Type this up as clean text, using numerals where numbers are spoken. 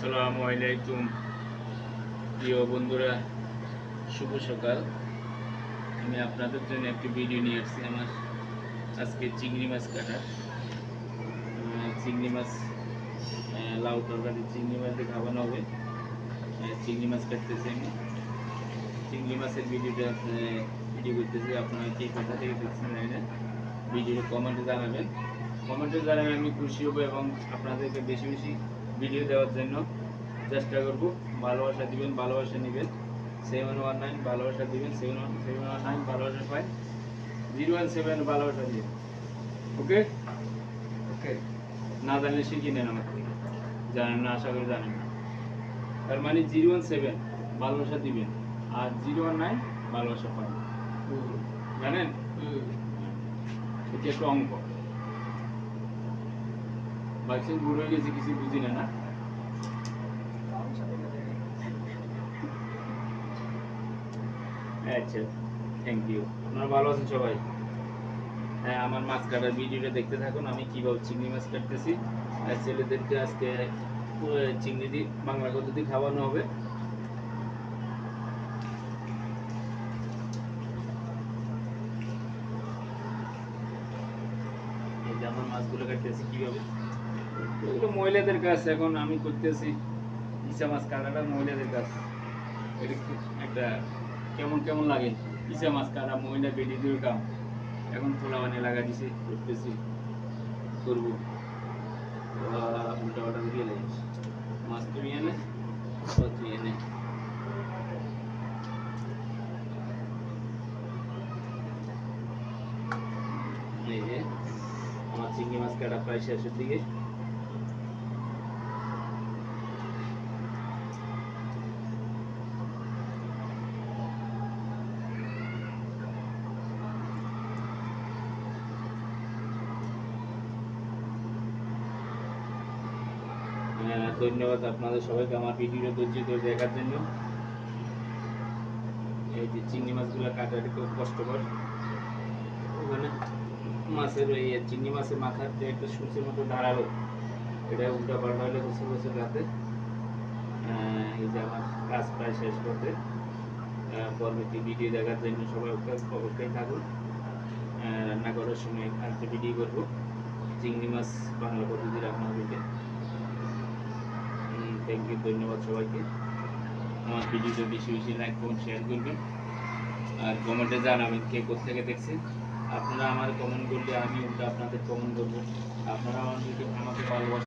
আসসালামু আলাইকুম প্রিয় বন্ধুরা, শুভ সকাল। আমি আপনাদের জন্য একটি ভিডিও নিয়ে আসছি। আমার আজকে চিংড়ি মাছ কাটা, চিংড়ি মাছ লাউ তরকারি, চিংড়ি মাছ দিয়ে খাওয়ানো হবে। চিংড়ি মাছ কাটতেছি আমি, চিংড়ি মাছের ভিডিও করতেছি। আপনারা কে কোথা থেকে দেখছেন জানি না, ভিডিও কমেন্টে জানাবেন। আমি খুশি হব এবং আপনাদেরকে বেশি বেশি ভিডিও দেওয়ার জন্য চেষ্টা করব। ভালোবাসা দিবেন, ভালোবাসা নেবেন। 719 ভালোবাসা দিবেন, 719 ভালোবাসা পাই, 017 ভালোবাসা দিবেন। ওকে ওকে, না জানলে শিখিয়ে নেন আমার থেকে। জানেন না, আশা করি জানেন না। তার মানে 017 ভালোবাসা দিবেন আর 019 ভালোবাসা পাই, জানেন? এটা একটা অঙ্ক। ভাবছেন বুড়ো হয়ে গেছে, কিছু বুঝি না, না? আচ্ছা, থ্যাংক ইউ। আপনারা ভালো আছেন সবাই? হ্যাঁ, আমার মাছ কাটার ভিডিওটা দেখতে থাকুন। আমি কীভাবে চিংড়ি মাছ কাটতেছি। ছেলেদেরকে আজকে চিংড়ি দিয়ে বাংলা পদ্ধতি খাওয়ানো হবে। এই যে আমার মাছগুলো কাটতেছি কীভাবে, এগুলো মহিলাদের কাজ। এখন আমি করতেছি ইচা মাছ কাটাটা মহিলাদের কাজ। এটা একটা কেমন কেমন লাগে, ইচা মাছ কাটা মহিলা বেডিদের কাম। এখন পোলা মানে লাগা দিছে, করতেছি, করবো। উল্টা পাল্টা দিয়ে লাগে মাছ তুমি এনে তুই এনে। এই যে আমার চিংড়ি মাছ কাটা প্রায় শেষের দিকে। ধন্যবাদ আপনাদের সবাইকে আমার ভিডিওটা ধৈর্য ধরে দেখার জন্য। এই যে চিংড়ি মাছগুলো কাটাটা খুব কষ্টকর। ওখানে মাছের ওই চিংড়ি মাছের মাথার যে একটা সূচের মতো দাঁড়ালো, এটা উল্টা পাল্টা হলে বছর বছর রাতে। এই যে আমার কাজ প্রায় শেষ করতে, পরবর্তী ভিডিও দেখার জন্য সবাই অপেক্ষায় থাকুন। রান্না করার সময় একটা ভিডিও করবো চিংড়ি মাছ বাংলা পদ্ধতির আপনাদেরকে। থ্যাংক ইউ, ধন্যবাদ সবাইকে। আমার ভিডিওটা বেশি বেশি লাইক কমেন্ট শেয়ার করবেন আর কমেন্টে জানাবেন কে কোথেকে দেখছেন। আপনারা আমার কমেন্ট করলে আমি উল্টা আপনাদের কমেন্ট করবো। আপনারা আমাকে ভালোবাসেন।